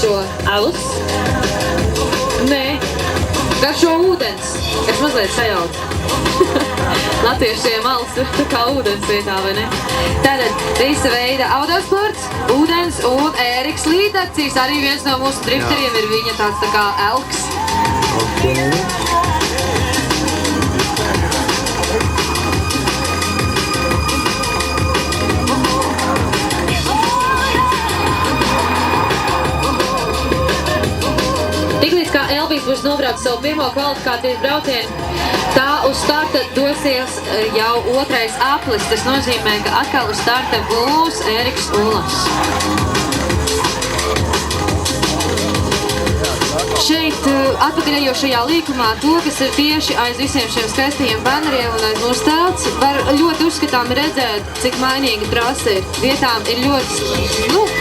garšo alus. Nē, garšo ūdens. Es mazliet sajaucu. Latviešiem alus ir tā kā ūdens vietā, vai ne? Tātad visa veida autosports, ūdens un Ēriks Līdakcīs. Arī viens no mūsu drifteriem ir viņa tāds tā kā elks. Tiklīdz kā Elvijs būs nobraucis savu pirmo kvalifikācijas braucienu, tā uz starta dosies jau otrais aplis. Tas nozīmē, ka atkal uz starta būs Ēriks Ulas. Šeit atpakaļejošajā līkumā to, kas ir tieši aiz visiem šiem skaistajiem baneriem un aiz mūsu telts, var ļoti uzskatāmi redzēt, cik mainīga trasa ir. Vietām ir ļoti,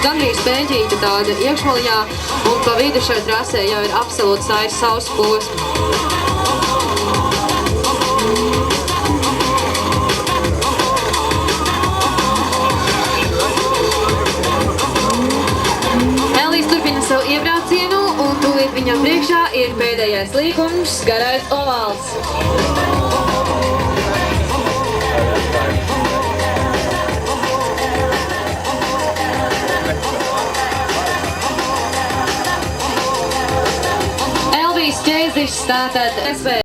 gandrīz pēģīta tāda iekšmalijā, un pa vidu šai trasē jau ir absolūti sauss posms. Ellijs turpina savu iebraucienu, un tūlīt viņam priekšā ir pēdējais līkums – garais ovāls. Elvijs Čēzišs, tātad SV.